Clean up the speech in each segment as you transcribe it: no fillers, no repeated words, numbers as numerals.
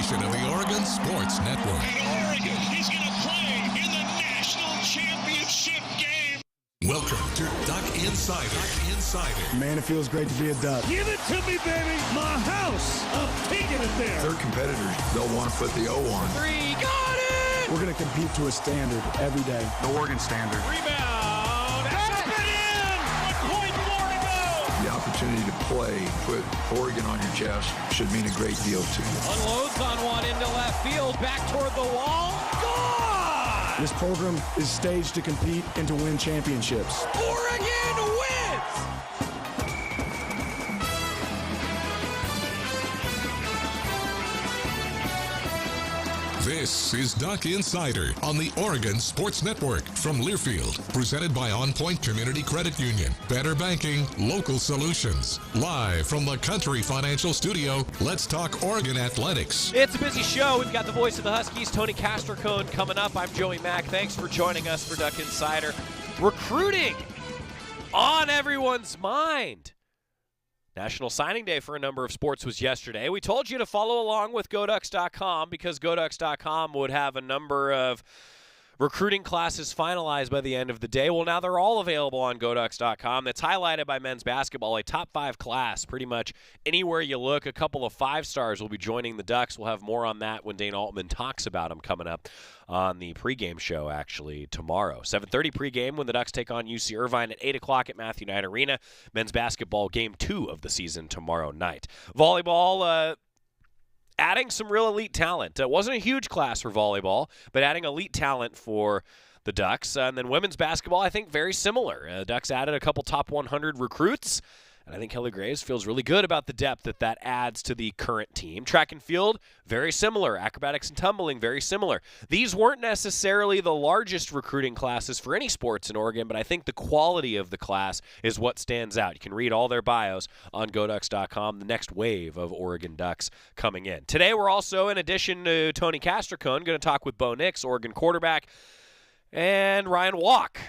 presentation of the Oregon Sports Network. And Oregon is going to play in the national championship game. Welcome to Duck Insider. Man, it feels great to be a Duck. Give it to me, baby. My house. I'm taking it there. Their competitors don't want to put the O on. Three, got it! We're going to compete to a standard every day. The Oregon standard. Rebound. Up and in. 1.4 to go. The opportunity to play, put Oregon on your chest, should mean a great deal to you. Unloads on one into left field, back toward the wall. Gone! This program is staged to compete and to win championships. Oregon wins! This is Duck Insider on the Oregon Sports Network from Learfield, presented by On Point Community Credit Union. Better banking, local solutions. Live from the Country Financial Studio, let's talk Oregon athletics. It's a busy show. We've got the voice of the Huskies, Tony Castricone, coming up. I'm Joey Mack. Thanks for joining us for Duck Insider. Recruiting on everyone's mind. National Signing Day for a number of sports was yesterday. We told you to follow along with GoDucks.com because GoDucks.com would have a number of recruiting classes finalized by the end of the day. Well, now they're all available on GoDucks.com. That's highlighted by men's basketball, a top 5 class pretty much anywhere you look. A couple of 5-stars will be joining the Ducks. We'll have more on that when Dane Altman talks about them coming up on the pregame show, actually, tomorrow. 7:30 pregame when the Ducks take on UC Irvine at 8 o'clock at Matthew Knight Arena. Men's basketball game 2 of the season tomorrow night. Volleyball, adding some real elite talent. It wasn't a huge class for volleyball, but adding elite talent for the Ducks. And then women's basketball, I think, very similar. The Ducks added a couple top 100 recruits. And I think Kelly Graves feels really good about the depth that adds to the current team. Track and field, very similar. Acrobatics and tumbling, very similar. These weren't necessarily the largest recruiting classes for any sports in Oregon, but I think the quality of the class is what stands out. You can read all their bios on GoDucks.com, the next wave of Oregon Ducks coming in. Today we're also, in addition to Tony Castricone, going to talk with Bo Nix, Oregon quarterback, and Ryan Walk.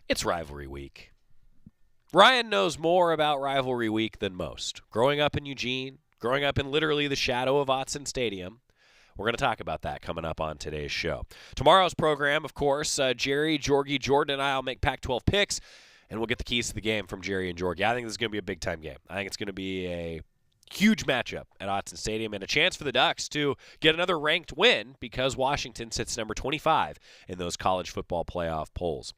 It's Rivalry Week. Ryan knows more about Rivalry Week than most. Growing up in Eugene, growing up in literally the shadow of Autzen Stadium. We're going to talk about that coming up on today's show. Tomorrow's program, of course, Jerry, Jorgie, Jordan, and I will make Pac-12 picks, and we'll get the keys to the game from Jerry and Jorgie. I think this is going to be a big-time game. I think it's going to be a huge matchup at Autzen Stadium and a chance for the Ducks to get another ranked win because Washington sits number 25 in those college football playoff polls.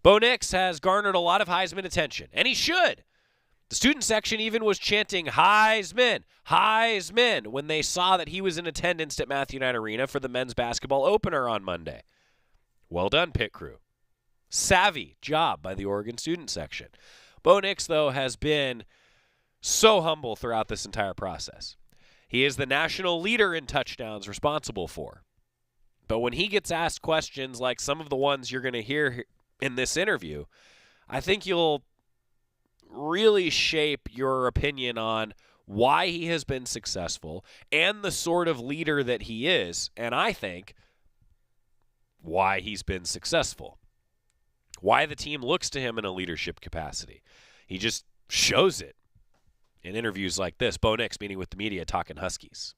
Bo Nix has garnered a lot of Heisman attention, and he should. The student section even was chanting Heisman, Heisman, when they saw that he was in attendance at Matthew Knight Arena for the men's basketball opener on Monday. Well done, pit crew. Savvy job by the Oregon student section. Bo Nix, though, has been so humble throughout this entire process. He is the national leader in touchdowns responsible for. But when he gets asked questions like some of the ones you're going to hear in this interview, I think you'll really shape your opinion on why he has been successful and the sort of leader that he is, and I think why he's been successful. Why the team looks to him in a leadership capacity. He just shows it in interviews like this. Bo Nix meeting with the media talking Huskies.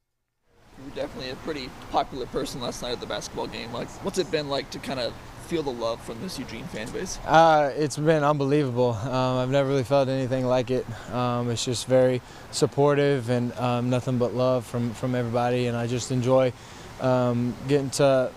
You were definitely a pretty popular person last night at the basketball game. Like, what's it been like to kind of feel the love from this Eugene fan base? It's been unbelievable. I've never really felt anything like it. It's just very supportive and nothing but love from everybody, and I just enjoy getting to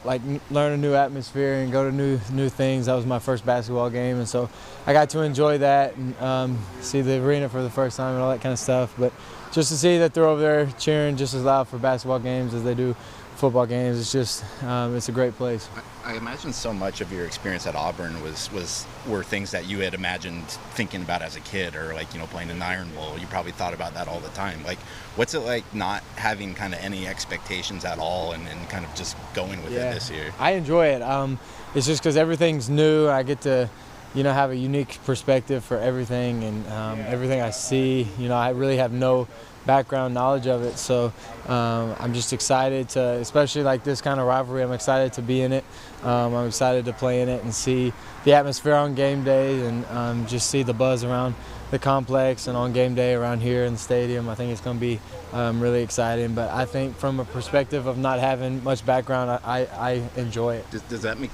learn a new atmosphere and go to new things. That was my first basketball game, and so I got to enjoy that and see the arena for the first time and all that kind of stuff. But just to see that they're over there cheering just as loud for basketball games as they do football games, it's just it's a great place. I imagine so much of your experience at Auburn were things that you had imagined thinking about as a kid, or playing in the Iron Bowl. You probably thought about that all the time. Like, what's it like not having kind of any expectations at all and kind of just going with it this year? I enjoy it. It's just because everything's new. I get to have a unique perspective for everything and everything I see. I really have no background knowledge of it, so I'm just excited to, especially like this kind of rivalry, I'm excited to be in it. I'm excited to play in it and see the atmosphere on game day and just see the buzz around the complex and on game day around here in the stadium. I think it's going to be really exciting. But I think from a perspective of not having much background, I enjoy it. Does that make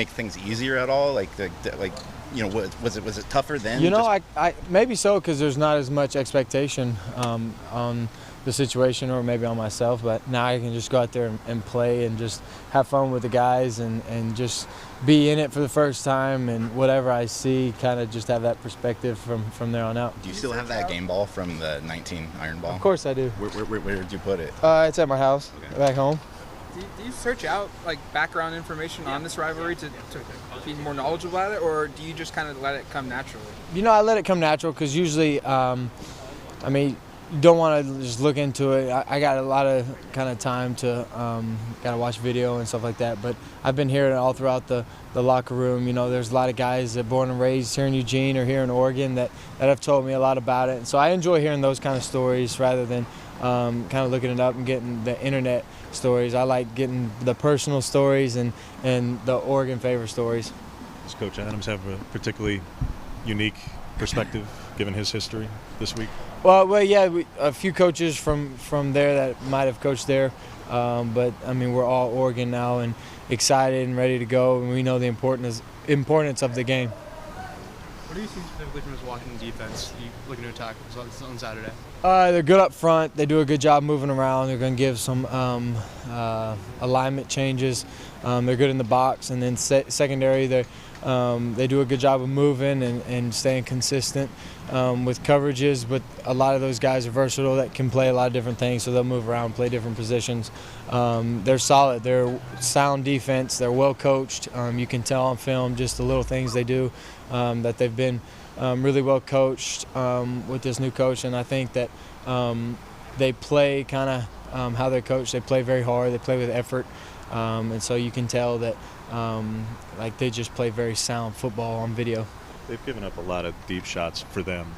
things easier at all? Like was it tougher then? I maybe so, because there's not as much expectation on the situation, or maybe on myself, but now I can just go out there and play and just have fun with the guys and just be in it for the first time, and whatever I see, kind of just have that perspective from there on out. Do you still have that game ball from the 19 iron ball? Of course I do. Where did you put it? It's at my house, back home. Do you search out like background information on this rivalry to be more knowledgeable about it, or do you just kind of let it come naturally? I let it come natural, because usually, you don't want to just look into it. I got a lot of kind of time to got to watch video and stuff like that. But I've been hearing it all throughout the locker room. There's a lot of guys that are born and raised here in Eugene or here in Oregon that have told me a lot about it. And so I enjoy hearing those kind of stories rather than kind of looking it up and getting the internet stories. I like getting the personal stories and the Oregon favor stories. Does Coach Adams have a particularly unique perspective given his history this week? Well, yeah, a few coaches from there that might have coached there, but we're all Oregon now and excited and ready to go, and we know the importance of the game. What do you see specifically from his Washington defense looking to attack on Saturday? They're good up front. They do a good job moving around. They're going to give some alignment changes. They're good in the box, and then secondary, they do a good job of moving and staying consistent with coverages. But a lot of those guys are versatile, that can play a lot of different things, so they'll move around, play different positions. They're solid. They're sound defense. They're well coached. You can tell on film just the little things they do, that they've been really well coached with this new coach. And I think that they play kind of how they're coached. They play very hard. They play with effort. And so you can tell that they just play very sound football on video. They've given up a lot of deep shots for them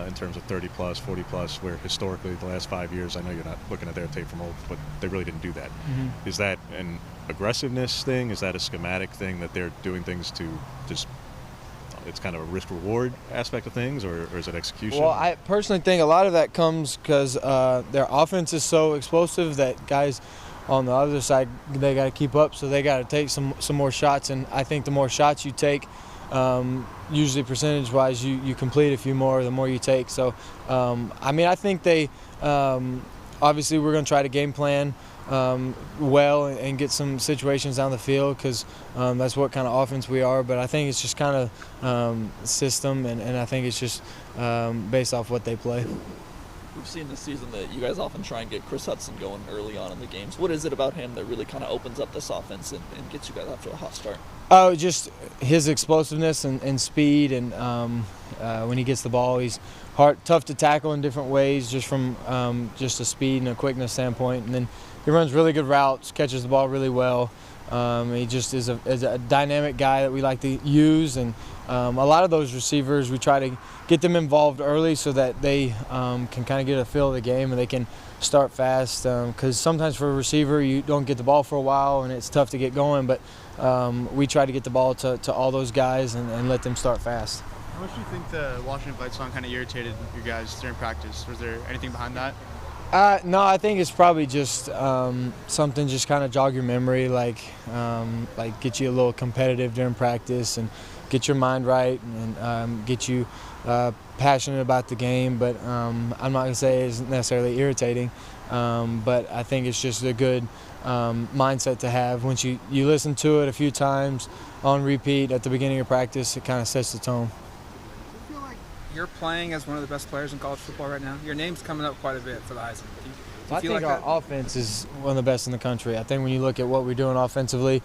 in terms of 30-plus, 40-plus, where historically the last 5 years, I know you're not looking at their tape from old, but they really didn't do that. Mm-hmm. Is that an aggressiveness thing? Is that a schematic thing that they're doing things to just – it's kind of a risk-reward aspect of things, or is it execution? Well, I personally think a lot of that comes because their offense is so explosive that guys on the other side, they got to keep up, so they got to take some more shots. And I think the more shots you take, usually percentage-wise, you complete a few more the more you take. So, I think they obviously we're going to try to game plan well and get some situations down the field, because that's what kind of offense we are. But I think it's just kind of system, and I think it's just based off what they play. We've seen this season that you guys often try and get Chris Hudson going early on in the games. What is it about him that really kind of opens up this offense and gets you guys off to a hot start? Oh, just his explosiveness and speed, and when he gets the ball, he's tough to tackle in different ways, just from just a speed and a quickness standpoint. And then he runs really good routes, catches the ball really well. He just is a dynamic guy that we like to use, and a lot of those receivers, we try to get them involved early so that they can kind of get a feel of the game and they can start fast, because sometimes for a receiver you don't get the ball for a while and it's tough to get going, but we try to get the ball to all those guys and let them start fast. How much do you think the Washington fight song kind of irritated you guys during practice? Was there anything behind that? No, I think it's probably just something just kind of jog your memory, like get you a little competitive during practice and get your mind right and get you passionate about the game. But I'm not going to say it's necessarily irritating, but I think it's just a good mindset to have. Once you listen to it a few times on repeat at the beginning of practice, it kind of sets the tone. You're playing as one of the best players in college football right now. Your name's coming up quite a bit for the Heisman. I think our offense is one of the best in the country. I think when you look at what we're doing offensively,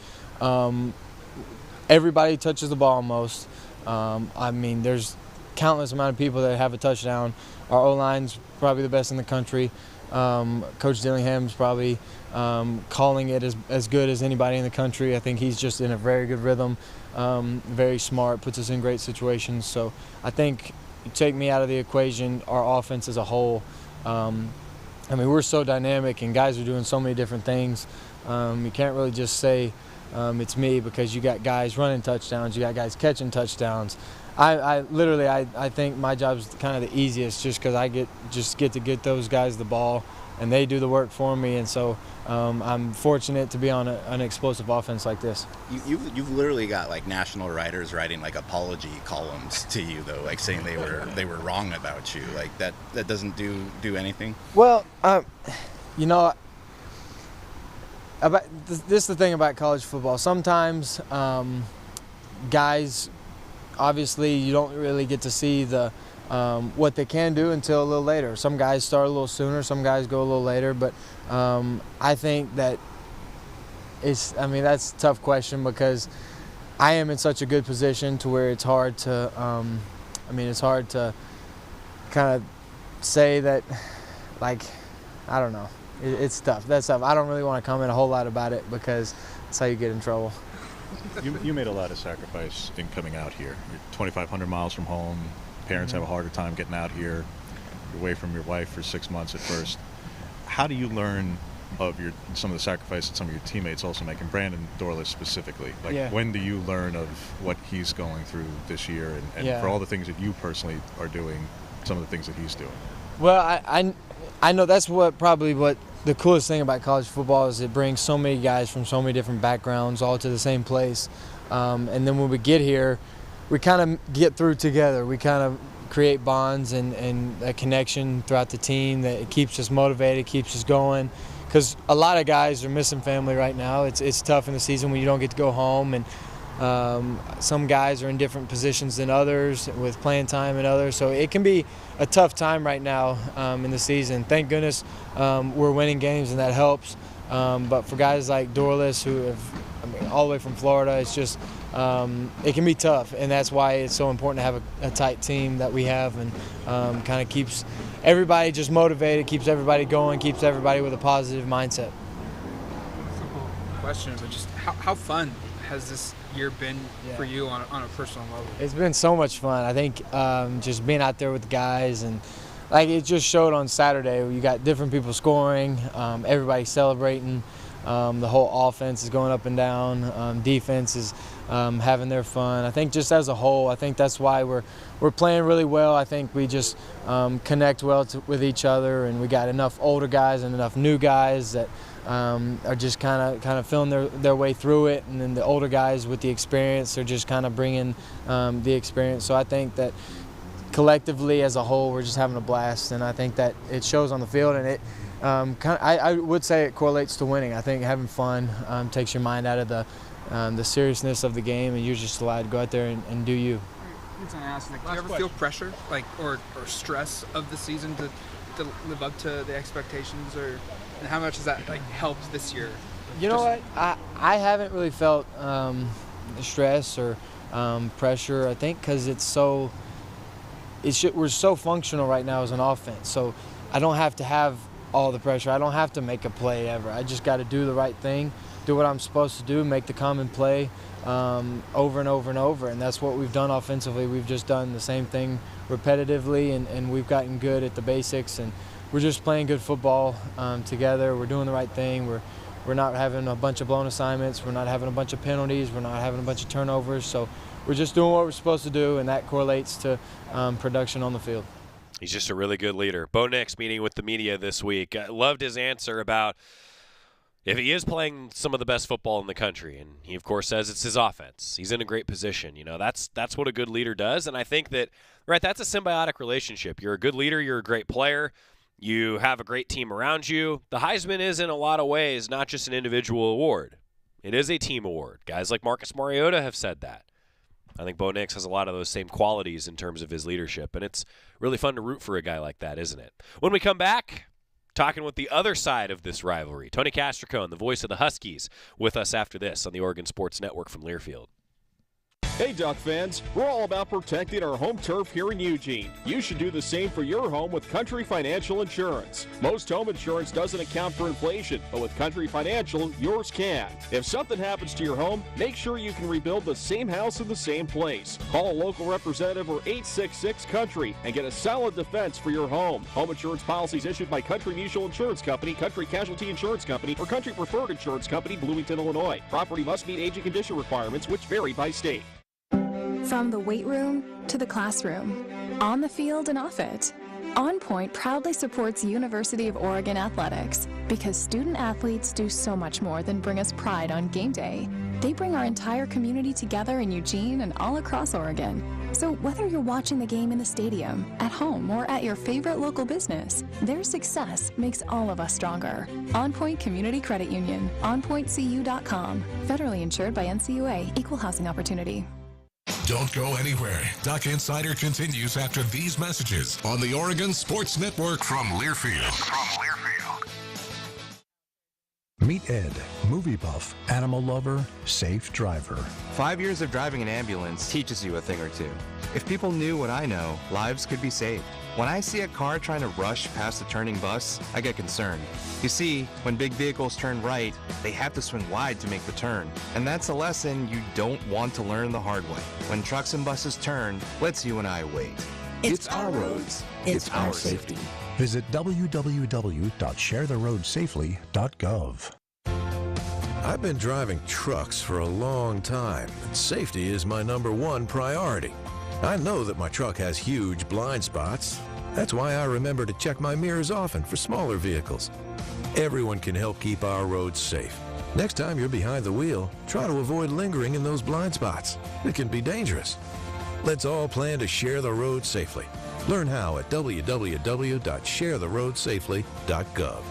everybody touches the ball almost. There's countless amount of people that have a touchdown. Our O-line's probably the best in the country. Coach Dillingham's probably calling it as good as anybody in the country. I think he's just in a very good rhythm, very smart, puts us in great situations. So I think you take me out of the equation, our offense as a whole, we're so dynamic and guys are doing so many different things. You can't really just say it's me, because you got guys running touchdowns, you got guys catching touchdowns. I think my job is kind of the easiest, just because I get to get those guys the ball, and they do the work for me. And so I'm fortunate to be on an explosive offense like this. You've literally got like national writers writing like apology columns to you, though, like saying they were wrong about you. Like that doesn't do anything. Well, you know, about this is the thing about college football. Sometimes guys, obviously, you don't really get to see the what they can do until a little later. Some guys start a little sooner, some guys go a little later, but I think that that's a tough question, because I am in such a good position to where it's hard to kind of say that, like, I don't know. It's tough. That's tough. I don't really want to comment a whole lot about it, because that's how you get in trouble. You made a lot of sacrifice in coming out here. You're 2,500 miles from home. Parents have a harder time getting out here. You're away from your wife for 6 months at first. How do you learn of some of the sacrifices that some of your teammates also make, and Brandon Dorlus specifically? Like, when do you learn of what he's going through this year, and for all the things that you personally are doing, some of the things that he's doing? Well, I know that's what the coolest thing about college football is. It brings so many guys from so many different backgrounds all to the same place. And then when we get here, we kind of get through together. We kind of create bonds and a connection throughout the team that keeps us motivated, keeps us going. Because a lot of guys are missing family right now. It's tough in the season when you don't get to go home, and some guys are in different positions than others with playing time and others. So it can be a tough time right now in the season. Thank goodness we're winning games, and that helps. But for guys like Dorlus, who have all the way from Florida, it's just it can be tough, and that's why it's so important to have a tight team that we have, and kind of keeps everybody just motivated, keeps everybody going, keeps everybody with a positive mindset. Simple question, but just how fun has this year been for you on a personal level? It's been so much fun. I think just being out there with the guys, and like it just showed on Saturday. You got different people scoring, everybody celebrating. The whole offense is going up and down. Defense is having their fun. I think just as a whole, I think that's why we're playing really well. I think we just connect well with each other, and we got enough older guys and enough new guys that are just kind of feeling their way through it, and then the older guys with the experience are just kind of bringing the experience. So I think that collectively as a whole, we're just having a blast, and I think that it shows on the field, and it I would say it correlates to winning. I think having fun takes your mind out of the seriousness of the game, and you're just allowed to go out there and do you. I was going to ask, do you ever feel pressure, or stress of the season to live up to the expectations, and how much has that helped this year? You know what? I haven't really felt stress or pressure. I think because we're so functional right now as an offense, so I don't have to have all the pressure. I don't have to make a play ever. I just got to do the right thing, do what I'm supposed to do, make the common play over and over and over, and that's what we've done offensively. We've just done the same thing repetitively, and we've gotten good at the basics, and we're just playing good football together. We're doing the right thing. We're not having a bunch of blown assignments. We're not having a bunch of penalties. We're not having a bunch of turnovers. So we're just doing what we're supposed to do, and that correlates to production on the field. He's just a really good leader. Bo Nix meeting with the media this week. I loved his answer about if he is playing some of the best football in the country, and he, of course, says it's his offense. He's in a great position. You know, that's what a good leader does, and I think that, that's a symbiotic relationship. You're a good leader. You're a great player. You have a great team around you. The Heisman is, in a lot of ways, not just an individual award. It is a team award. Guys like Marcus Mariota have said that. I think Bo Nix has a lot of those same qualities in terms of his leadership, and it's really fun to root for a guy like that, isn't it? When we come back, talking with the other side of this rivalry, Tony Castricone, the voice of the Huskies, with us after this on the Oregon Sports Network from Learfield. Hey Duck fans, we're all about protecting our home turf here in Eugene. You should do the same for your home with Country Financial Insurance. Most home insurance doesn't account for inflation, but with Country Financial, yours can. If something happens to your home, make sure you can rebuild the same house in the same place. Call a local representative or 866-COUNTRY and get a solid defense for your home. Home insurance policies issued by Country Mutual Insurance Company, Country Casualty Insurance Company, or Country Preferred Insurance Company, Bloomington, Illinois. Property must meet age and condition requirements, which vary by state. From the weight room to the classroom, on the field and off it, On Point proudly supports University of Oregon athletics because student athletes do so much more than bring us pride on game day. They bring our entire community together in Eugene and all across Oregon. So whether you're watching the game in the stadium, at home, or at your favorite local business, their success makes all of us stronger. On Point Community Credit Union, onpointcu.com. Federally insured by NCUA, Equal Housing Opportunity. Don't go anywhere. Duck Insider continues after these messages on the Oregon Sports Network from Learfield. Meet Ed, movie buff, animal lover, safe driver. 5 years of driving an ambulance teaches you a thing or two. If people knew what I know, lives could be saved. When I see a car trying to rush past a turning bus, I get concerned. You see, when big vehicles turn right, they have to swing wide to make the turn. And that's a lesson you don't want to learn the hard way. When trucks and buses turn, let's you and I wait. It's our roads. It's our safety. Visit www.sharetheroadsafely.gov. I've been driving trucks for a long time, and safety is my #1 priority. I know that my truck has huge blind spots. That's why I remember to check my mirrors often for smaller vehicles. Everyone can help keep our roads safe. Next time you're behind the wheel, try to avoid lingering in those blind spots. It can be dangerous. Let's all plan to share the road safely. Learn how at www.sharetheroadsafely.gov.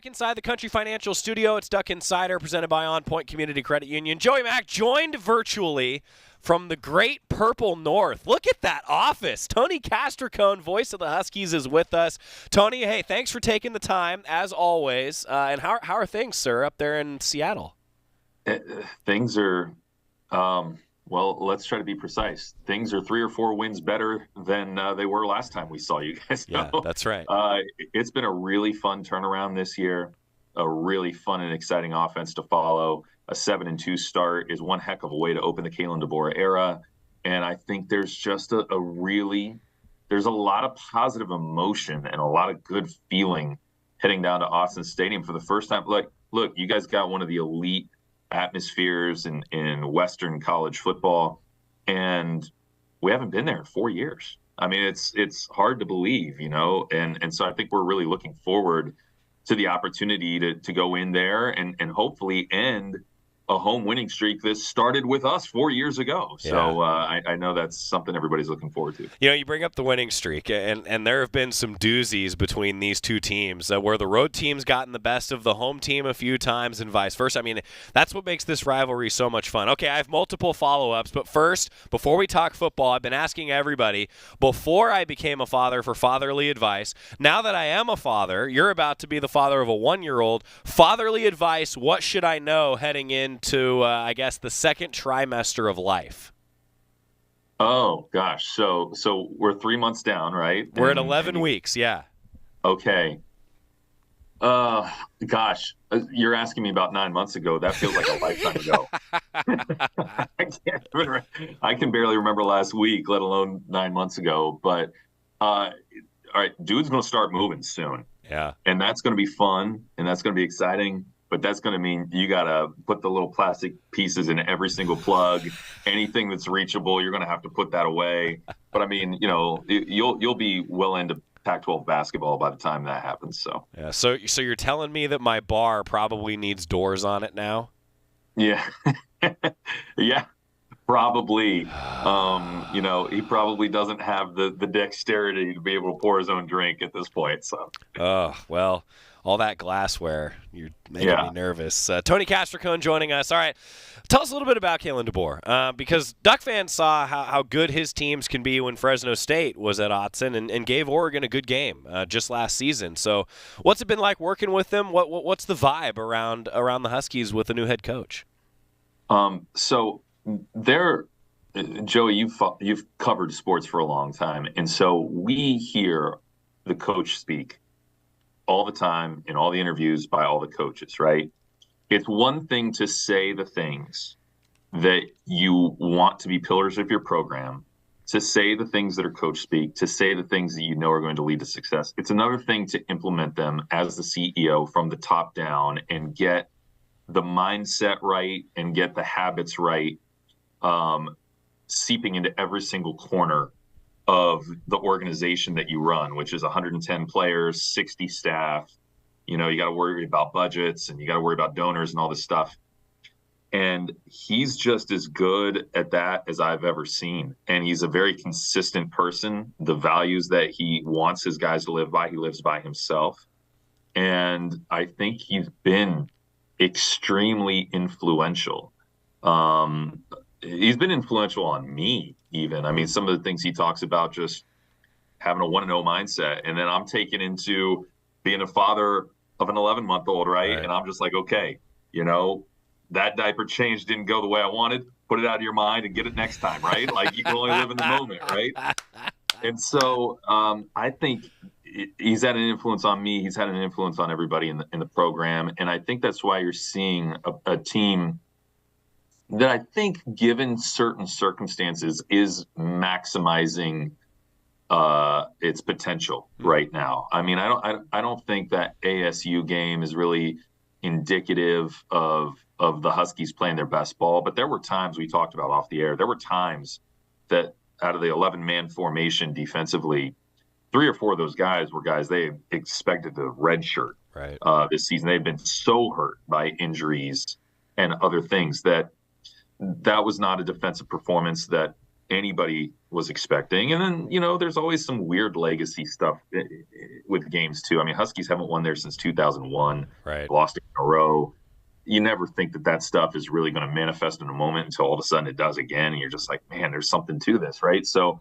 Inside the Country Financial Studio, it's Duck Insider presented by On Point Community Credit Union. Joey Mack joined virtually from the great purple north. Look at that office. Tony Castricone, voice of the Huskies, is with us. Tony, hey, thanks for taking the time, as always. And how are things, sir, up there in Seattle? Things are, well, let's try to be precise. Things are 3 or 4 wins better than they were last time we saw you guys. Yeah, that's right. It's been a really fun turnaround this year, a really fun and exciting offense to follow. A 7-2 start is one heck of a way to open the Kalen DeBoer era. And I think there's just there's a lot of positive emotion and a lot of good feeling heading down to Austin Stadium for the first time. Like, look, you guys got one of the elite atmospheres in Western college football, and we haven't been there in 4 years. I mean, it's hard to believe, and so I think we're really looking forward to the opportunity to go in there and hopefully end a home winning streak that started with us 4 years ago. So I know that's something everybody's looking forward to. You bring up the winning streak, and there have been some doozies between these two teams where the road team's gotten the best of the home team a few times and vice versa. I mean, that's what makes this rivalry so much fun. Okay, I have multiple follow-ups, but first, before we talk football, I've been asking everybody, before I became a father, for fatherly advice. Now that I am a father, you're about to be the father of a 1-year-old. Fatherly advice, what should I know heading into, I guess, the second trimester of life? Oh, gosh. So we're 3 months down, right? We're at 11 weeks, yeah. Okay. Gosh, you're asking me about 9 months ago. That feels like a lifetime ago. I can barely remember last week, let alone 9 months ago. But, all right, dude's going to start moving soon. Yeah. And that's going to be fun, and that's going to be exciting. But that's going to mean you got to put the little plastic pieces in every single plug. Anything that's reachable, you're going to have to put that away. But, I mean, you'll be well into Pac-12 basketball by the time that happens. So yeah. So you're telling me that my bar probably needs doors on it now? Yeah. Yeah, probably. He probably doesn't have the dexterity to be able to pour his own drink at this point. So. Oh, well. all that glassware. You're making me nervous. Tony Castricone joining us. All right, tell us a little bit about Kalen DeBoer, because Duck fans saw how good his teams can be when Fresno State was at Autzen and gave Oregon a good game just last season. So what's it been like working with them? What's the vibe around the Huskies with a new head coach? So they're Joey, you've covered sports for a long time, and so we hear the coach speak all the time in all the interviews by all the coaches, right? It's one thing to say the things that you want to be pillars of your program, to say the things that are coach speak, to say the things that you know are going to lead to success. It's another thing to implement them as the CEO from the top down and get the mindset right and get the habits right, seeping into every single corner of the organization that you run, which is 110 players, 60 staff. You know, you got to worry about budgets and you got to worry about donors and all this stuff. And he's just as good at that as I've ever seen. And he's a very consistent person. The values that he wants his guys to live by, he lives by himself. And I think he's been extremely influential. He's been influential on me, even. I mean, some of the things he talks about, just having a 1-0 mindset. And then I'm taken into being a father of an 11-month-old, right? And I'm just like, okay, you know, that diaper change didn't go the way I wanted. Put it out of your mind and get it next time, right? Like, you can only live in the moment, right? And so I think he's had an influence on me. He's had an influence on everybody in the program. And I think that's why you're seeing a team that I think, given certain circumstances, is maximizing its potential right now. I mean, I don't think that ASU game is really indicative of the Huskies playing their best ball. But there were times, we talked about off the air, there were times that out of the 11-man formation defensively, 3 or 4 of those guys were guys they expected to redshirt this season. They've been so hurt by injuries and other things that was not a defensive performance that anybody was expecting. And then, you know, there's always some weird legacy stuff with games too. I mean, Huskies haven't won there since 2001, lost in a row. You never think that stuff is really going to manifest in a moment until all of a sudden it does again. And you're just like, man, there's something to this, right? So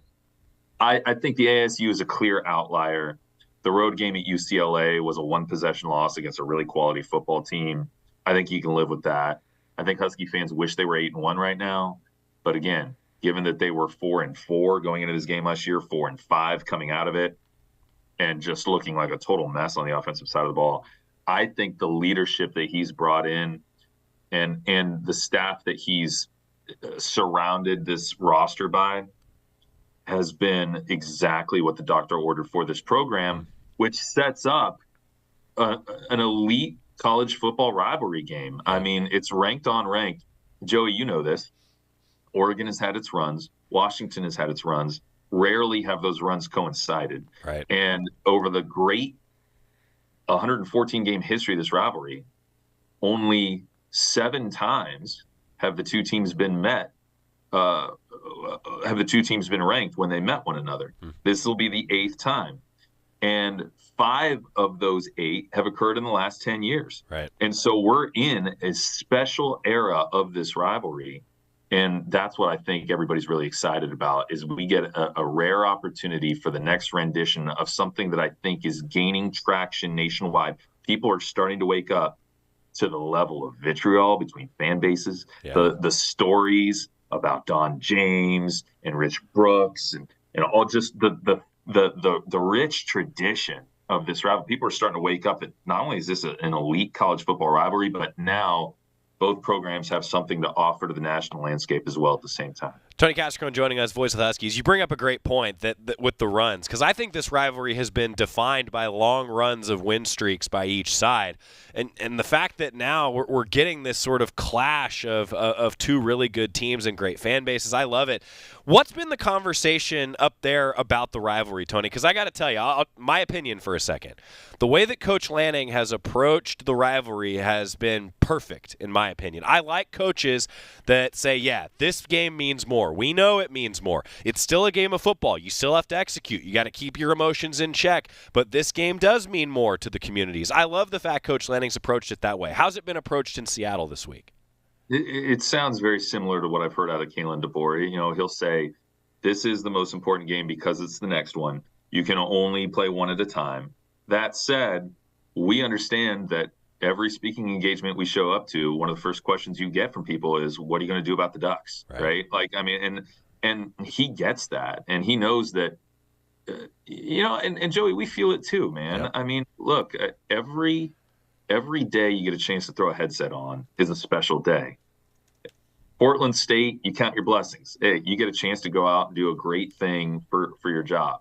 I think the ASU is a clear outlier. The road game at UCLA was a 1-possession loss against a really quality football team. I think you can live with that. I think Husky fans wish they were 8-1 right now. But again, given that they were 4-4 going into this game last year, 4-5 coming out of it, and just looking like a total mess on the offensive side of the ball, I think the leadership that he's brought in and the staff that he's surrounded this roster by has been exactly what the doctor ordered for this program, which sets up an elite college football rivalry game. I mean, it's ranked on ranked. Joey, you know this. Oregon has had its runs. Washington has had its runs. Rarely have those runs coincided. Right. And over the great 114-game history of this rivalry, only 7 times have the two teams been met. Have the two teams been ranked when they met one another? This will be the 8th time. And 5 of those 8 have occurred in the last 10 years. Right. And so we're in a special era of this rivalry. And that's what I think everybody's really excited about, is we get a rare opportunity for the next rendition of something that I think is gaining traction nationwide. People are starting to wake up to the level of vitriol between fan bases, the stories about Don James and Rich Brooks and all just the rich tradition of this rivalry. People are starting to wake up that not only is this an elite college football rivalry, but now both programs have something to offer to the national landscape as well at the same time. Tony Castricone joining us, voice of the Huskies. You bring up a great point that with the runs, because I think this rivalry has been defined by long runs of win streaks by each side. And the fact that now we're getting this sort of clash of two really good teams and great fan bases, I love it. What's been the conversation up there about the rivalry, Tony? Because I got to tell you, my opinion for a second. The way that Coach Lanning has approached the rivalry has been perfect, in my opinion. I like coaches that say, yeah, this game means more. more. We know it means more. It's still a game of football. You still have to execute. You got to keep your emotions in check. But this game does mean more to the communities. I love the fact Coach Lanning's approached it that way. How's it been approached in Seattle this week? It sounds very similar to what I've heard out of Kalen DeBoer. You know, he'll say, this is the most important game because it's the next one. You can only play one at a time. That said, we understand that every speaking engagement we show up to, one of the first questions you get from people is, what are you going to do about the Ducks? Right? Like, I mean, and he gets that, and he knows that, you know, and Joey, we feel it too, man. Yep. I mean, look, every day you get a chance to throw a headset on is a special day. Portland State, you count your blessings. Hey, you get a chance to go out and do a great thing for your job.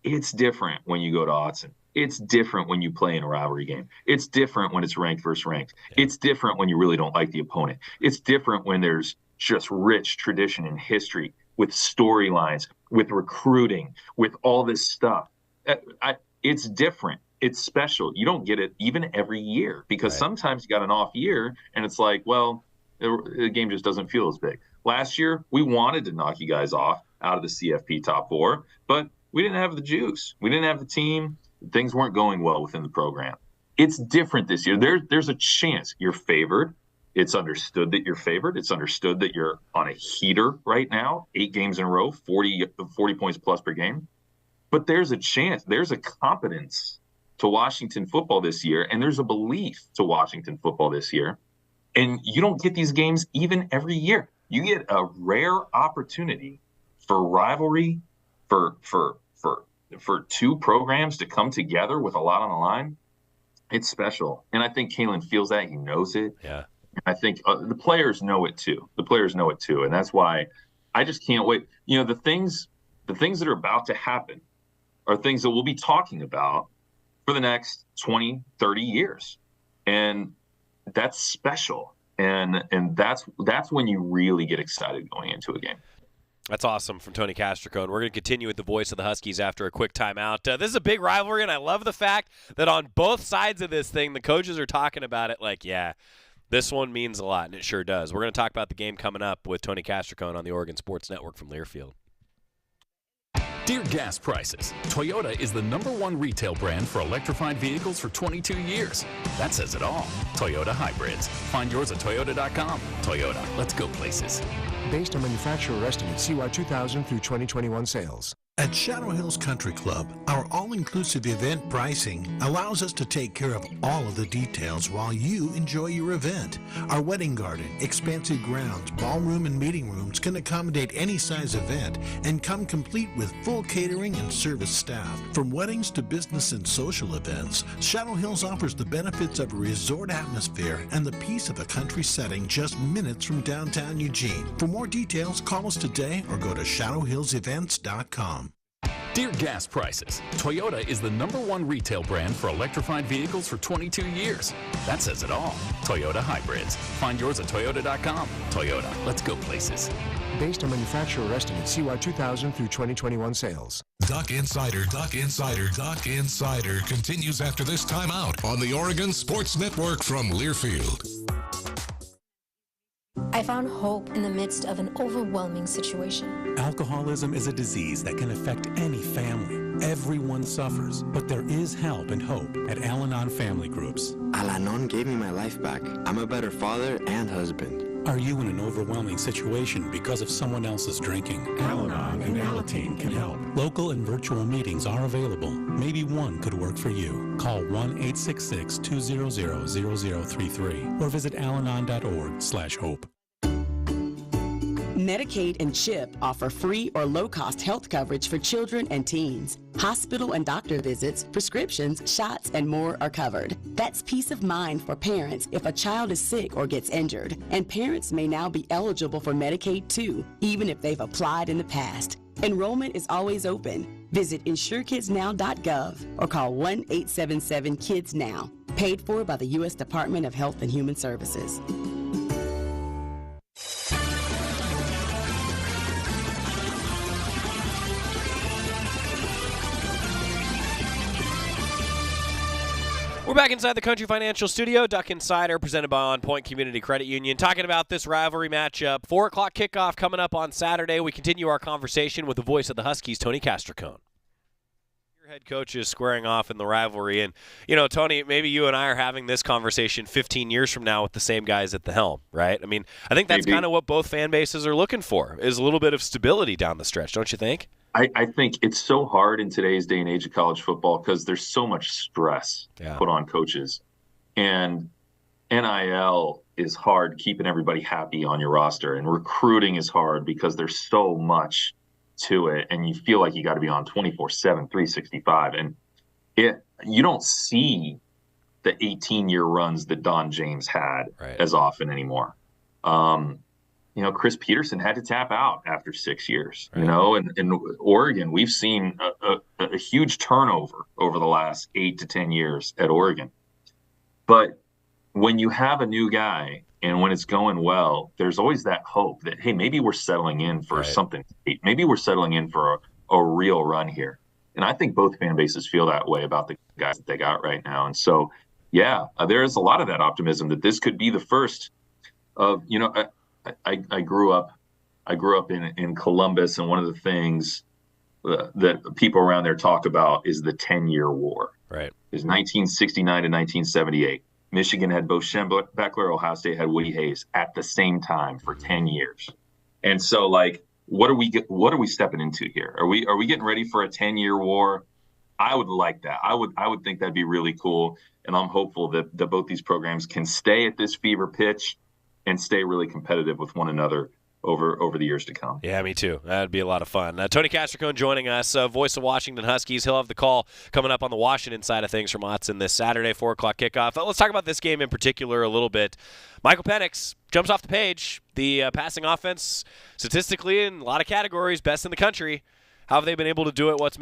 It's different when you go to Autzen. It's different when you play in a rivalry game. It's different when it's ranked versus ranked. Yeah. It's different when you really don't like the opponent. It's different when there's just rich tradition and history with storylines, with recruiting, with all this stuff. It's different. It's special. You don't get it even every year because sometimes you got an off year and it's like, well, the game just doesn't feel as big. Last year, we wanted to knock you guys off out of the CFP top 4, but we didn't have the juice. We didn't have the team. Things weren't going well within the program. It's different this year. There's a chance you're favored. It's understood that you're favored. It's understood that you're on a heater right now, 8 games in a row, 40 points plus per game. But there's a chance. There's a competence to Washington football this year, and there's a belief to Washington football this year. And you don't get these games even every year. You get a rare opportunity for rivalry, for 2 programs to come together with a lot on the line. It's special. And I think Kalen feels that. He knows it. Yeah. I think the players know it too. And that's why I just can't wait. You know, the things that are about to happen are things that we'll be talking about for the next 20, 30 years. And that's special. And that's when you really get excited going into a game. That's awesome from Tony Castricone. We're going to continue with the voice of the Huskies after a quick timeout. This is a big rivalry, and I love the fact that on both sides of this thing, the coaches are talking about it like, yeah, this one means a lot, and it sure does. We're going to talk about the game coming up with Tony Castricone on the Oregon Sports Network from Learfield. Dear gas prices, Toyota is the #1 retail brand for electrified vehicles for 22 years. That says it all. Toyota hybrids. Find yours at toyota.com. Toyota, let's go places. Based on manufacturer estimate CY 2000 through 2021 sales. At Shadow Hills Country Club, our all-inclusive event pricing allows us to take care of all of the details while you enjoy your event. Our wedding garden, expansive grounds, ballroom, and meeting rooms can accommodate any size event and come complete with full catering and service staff. From weddings to business and social events, Shadow Hills offers the benefits of a resort atmosphere and the peace of a country setting just minutes from downtown Eugene. For more details, call us today or go to shadowhillsevents.com. Dear gas prices, Toyota is the #1 retail brand for electrified vehicles for 22 years. That says it all. Toyota hybrids. Find yours at toyota.com. Toyota, let's go places. Based on manufacturer estimate CY 2000 through 2021 sales. Duck Insider continues after this timeout on the Oregon Sports Network from Learfield. I found hope in the midst of an overwhelming situation. Alcoholism is a disease that can affect any family. Everyone suffers, but there is help and hope at Al-Anon Family Groups. Al-Anon gave me my life back. I'm a better father and husband. Are you in an overwhelming situation because of someone else's drinking? Al-Anon and Alateen can help. Local and virtual meetings are available. Maybe one could work for you. Call 1-866-200-0033 or visit alanon.org/hope. Medicaid and CHIP offer free or low-cost health coverage for children and teens. Hospital and doctor visits, prescriptions, shots, and more are covered. That's peace of mind for parents if a child is sick or gets injured. And parents may now be eligible for Medicaid too, even if they've applied in the past. Enrollment is always open. Visit insurekidsnow.gov or call 1-877-KIDS-NOW. Paid for by the U.S. Department of Health and Human Services. We're back inside the Country Financial Studio. Duck Insider presented by On Point Community Credit Union. Talking about this rivalry matchup. 4 o'clock kickoff coming up on Saturday. We continue our conversation with the voice of the Huskies, Tony Castricone. Your head coach is squaring off in the rivalry. And, you know, Tony, maybe you and I are having this conversation 15 years from now with the same guys at the helm, right? I mean, I think that's kind of what both fan bases are looking for, is a little bit of stability down the stretch, don't you think? I think it's so hard in today's day and age of college football because there's so much stress put on coaches. And NIL is hard keeping everybody happy on your roster. And recruiting is hard because there's so much to it. And you feel like you got to be on 24/7, 365. And you don't see the 18-year runs that Don James had as often anymore. You know, Chris Peterson had to tap out after 6 years, you know, and in Oregon, we've seen a huge turnover over the last 8 to 10 years at Oregon. But when you have a new guy and when it's going well, there's always that hope that, hey, maybe we're settling in for something. Maybe we're settling in for a real run here. And I think both fan bases feel that way about the guys that they got right now. And so, yeah, there is a lot of that optimism that this could be the first of, you know, I grew up in Columbus, and one of the things that people around there talk about is the 10-year war. Right. Is 1969 to 1978. Michigan had Bo Schembechler, Ohio State had Woody Hayes at the same time for 10 years. And so, like, what are we stepping into here? Are we getting ready for a 10-year war? I would like that. I would think that'd be really cool, and I'm hopeful that both these programs can stay at this fever pitch and stay really competitive with one another over the years to come. Yeah, me too. That'd be a lot of fun. Tony Castricone joining us, voice of Washington Huskies. He'll have the call coming up on the Washington side of things from Autzen this Saturday, 4 o'clock kickoff. Let's talk about this game in particular a little bit. Michael Penix jumps off the page. The passing offense, statistically, in a lot of categories, best in the country. How have they been able to do it? What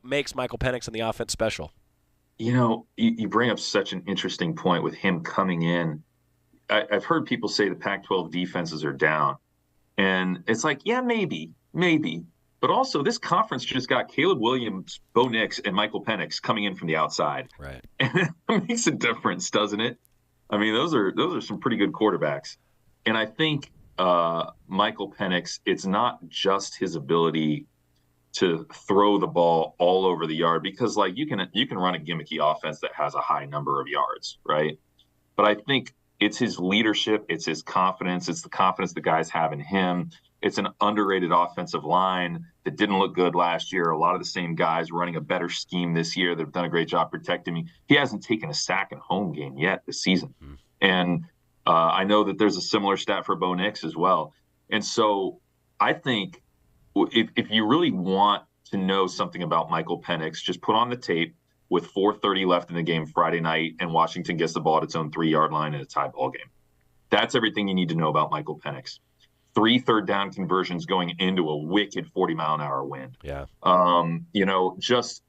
makes Michael Penix and the offense special? You know, you bring up such an interesting point with him coming in. I've heard people say the Pac-12 defenses are down. And it's like, yeah, maybe. But also, this conference just got Caleb Williams, Bo Nix, and Michael Penix coming in from the outside. Right. And it makes a difference, doesn't it? I mean, those are some pretty good quarterbacks. And I think Michael Penix, it's not just his ability to throw the ball all over the yard, because, like, you can run a gimmicky offense that has a high number of yards, right? But I think it's his leadership, it's his confidence, it's the confidence the guys have in him. It's an underrated offensive line that didn't look good last year. A lot of the same guys running a better scheme this year that have done a great job protecting me. He hasn't taken a sack in home game yet this season. And I know that there's a similar stat for Bo Nix as well. And so I think if you really want to know something about Michael Penix, just put on the tape with 4:30 left in the game Friday night, and Washington gets the ball at its own 3-yard line in a tie ball game. That's everything you need to know about Michael Penix. 3 third-down conversions going into a wicked 40-mile-an-hour wind. Yeah. You know, just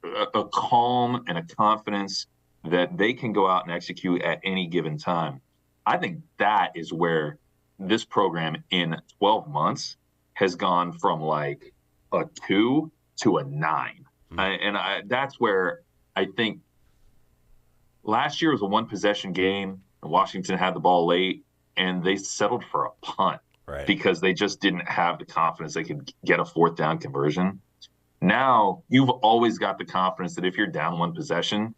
a calm and a confidence that they can go out and execute at any given time. I think that is where this program in 12 months has gone from like a 2 to a 9. That's where I think last year was a one-possession game, and Washington had the ball late, and they settled for a punt because they just didn't have the confidence they could get a 4th down conversion. Now you've always got the confidence that if you're down one possession,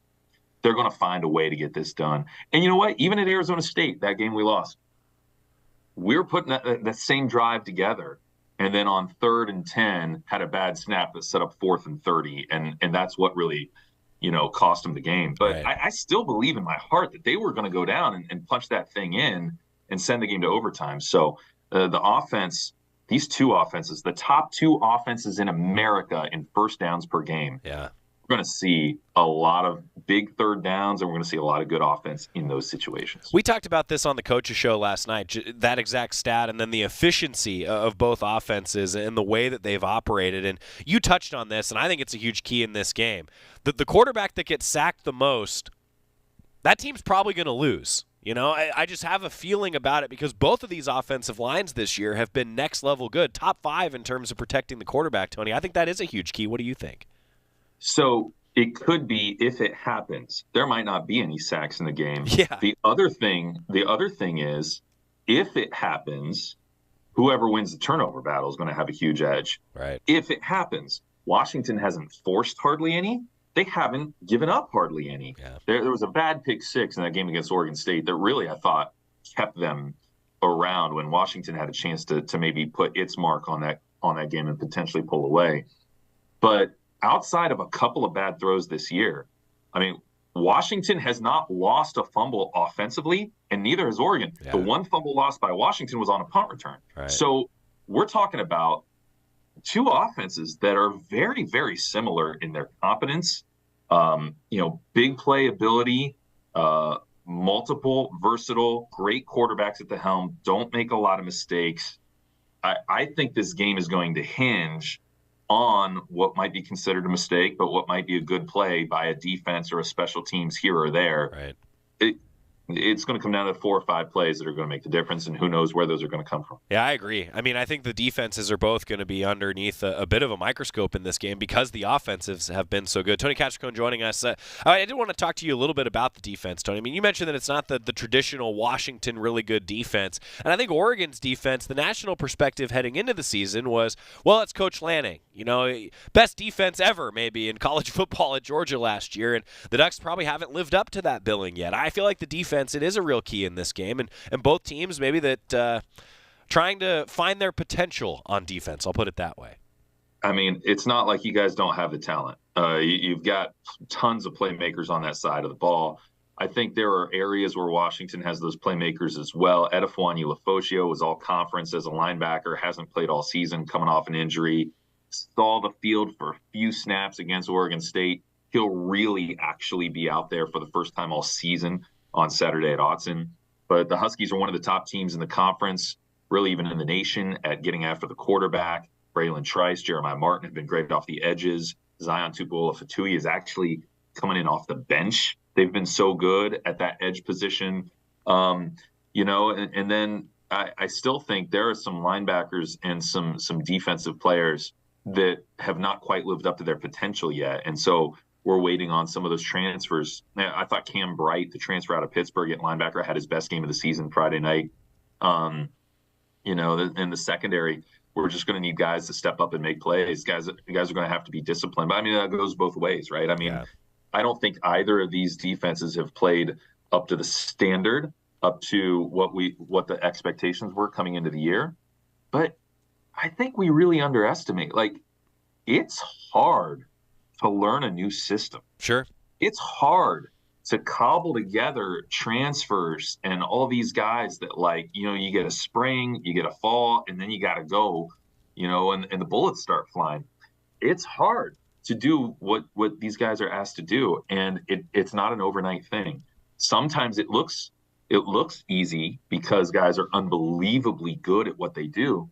they're going to find a way to get this done. And you know what? Even at Arizona State, that game we lost, we were putting that same drive together. And then on 3rd and 10, had a bad snap that set up 4th and 30. And that's what really, you know, cost them the game. But I still believe in my heart that they were going to go down and punch that thing in and send the game to overtime. So the offense, these two offenses, the top 2 offenses in America in first downs per game. Yeah. We're going to see a lot of big 3rd downs, and we're going to see a lot of good offense in those situations. We talked about this on the Coaches Show last night, that exact stat, and then the efficiency of both offenses and the way that they've operated. And you touched on this, and I think it's a huge key in this game. The quarterback that gets sacked the most, that team's probably going to lose. You know, I just have a feeling about it because both of these offensive lines this year have been next level good, top 5 in terms of protecting the quarterback, Tony. I think that is a huge key. What do you think? So It could be if it happens. There might not be any sacks in the game. Yeah. The other thing is, if it happens, whoever wins the turnover battle is going to have a huge edge. Right. If it happens, Washington hasn't forced hardly any. They haven't given up hardly any. Yeah. There was a bad pick six in that game against Oregon State that really, I thought, kept them around when Washington had a chance to maybe put its mark on that game and potentially pull away. But outside of a couple of bad throws this year, I mean, Washington has not lost a fumble offensively, and neither has Oregon. Yeah. The one fumble lost by Washington was on a punt return. Right. So we're talking about two offenses that are very, very similar in their competence. Big play ability, multiple, versatile, great quarterbacks at the helm, don't make a lot of mistakes. I think this game is going to hinge on what might be considered a mistake, but what might be a good play by a defense or a special teams here or there. Right. It's going to come down to 4 or 5 plays that are going to make the difference, and who knows where those are going to come from. Yeah, I agree. I mean, I think the defenses are both going to be underneath a bit of a microscope in this game because the offensives have been so good. Tony Castricone joining us. I did want to talk to you a little bit about the defense, Tony. I mean, you mentioned that it's not the traditional Washington really good defense, and I think Oregon's defense, the national perspective heading into the season was, well, it's Coach Lanning. Best defense ever maybe in college football at Georgia last year, and the Ducks probably haven't lived up to that billing yet. I feel like the defense, it is a real key in this game, and both teams maybe that trying to find their potential on defense. I'll put it that way. I mean, it's not like you guys don't have the talent. You've got tons of playmakers on that side of the ball. I think there are areas where Washington has those playmakers as well. Edefwani Lefosio was all conference as a linebacker, hasn't played all season, coming off an injury. Saw the field for a few snaps against Oregon State. He'll really actually be out there for the first time all season on Saturday at Autzen. But the Huskies are one of the top teams in the conference, really even in the nation, at getting after the quarterback. Braylon Trice, Jeremiah Martin have been great off the edges. Zion Tupuola-Fatui is actually coming in off the bench. They've been so good at that edge position. And then I still think there are some linebackers and some defensive players that have not quite lived up to their potential yet. And so we're waiting on some of those transfers. I thought Cam Bright, the transfer out of Pittsburgh at linebacker, had his best game of the season Friday night. In the secondary, we're just going to need guys to step up and make plays. Guys are going to have to be disciplined. But, I mean, that goes both ways, right? I mean, I don't think either of these defenses have played up to the standard, up to what the expectations were coming into the year. But I think we really underestimate. Like, it's hard to learn a new system. Sure. It's hard to cobble together transfers and all these guys that, like, you get a spring, you get a fall, and then you got to go, and the bullets start flying. It's hard to do what these guys are asked to do, and it's not an overnight thing. Sometimes it looks easy because guys are unbelievably good at what they do.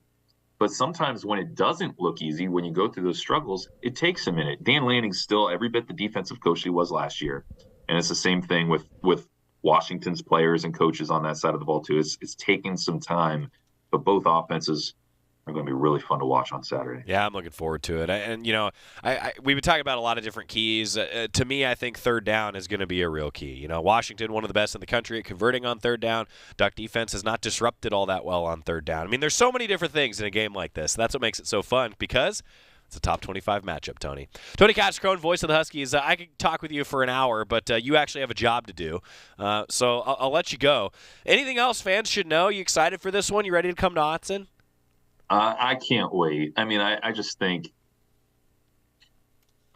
But sometimes when it doesn't look easy, when you go through those struggles, it takes a minute. Dan Lanning's still every bit the defensive coach he was last year. And it's the same thing with Washington's players and coaches on that side of the ball, too. It's taking some time, but both offenses are going to be really fun to watch on Saturday. Yeah, I'm looking forward to it. We've been talking about a lot of different keys. To me, I think third down is going to be a real key. Washington, one of the best in the country at converting on third down. Duck defense has not disrupted all that well on third down. I mean, there's so many different things in a game like this. That's what makes it so fun because it's a top 25 matchup, Tony. Tony Castricone, voice of the Huskies. I could talk with you for an hour, but you actually have a job to do. So I'll let you go. Anything else fans should know? You excited for this one? You ready to come to Autzen? I can't wait. I mean, I just think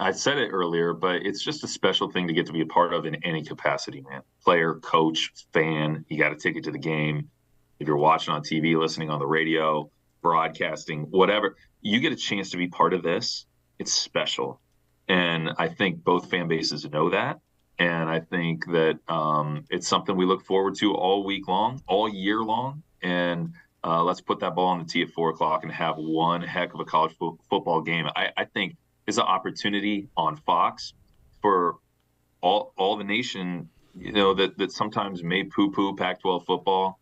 I said it earlier, but it's just a special thing to get to be a part of in any capacity, man. Player, coach, fan, you got to take it to the game. If you're watching on TV, listening on the radio, broadcasting, whatever, you get a chance to be part of this. It's special. And I think both fan bases know that. And I think that it's something we look forward to all week long, all year long. And let's put that ball on the tee at 4 o'clock and have one heck of a college football game. I think is an opportunity on Fox for all the nation, that sometimes may poo-poo Pac-12 football,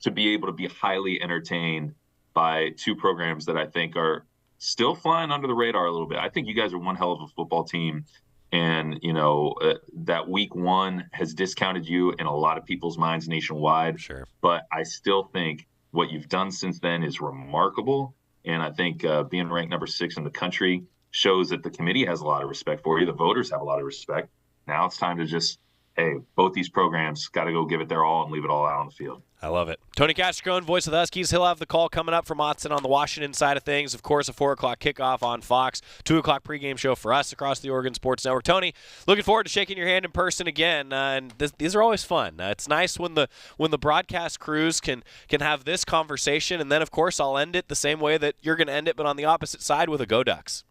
to be able to be highly entertained by two programs that I think are still flying under the radar a little bit. I think you guys are one hell of a football team. And, that week one has discounted you in a lot of people's minds nationwide. Sure. But I still think what you've done since then is remarkable. And I think being ranked number 6 in the country shows that the committee has a lot of respect for you. The voters have a lot of respect. Now it's time to just, hey, both these programs got to go give it their all and leave it all out on the field. I love it. Tony Castricone, voice of the Huskies. He'll have the call coming up from Otson on the Washington side of things. Of course, a 4 o'clock kickoff on Fox, 2 o'clock pregame show for us across the Oregon Sports Network. Tony, looking forward to shaking your hand in person again. And these are always fun. It's nice when the broadcast crews can have this conversation. And then, of course, I'll end it the same way that you're going to end it, but on the opposite side with a Go Ducks.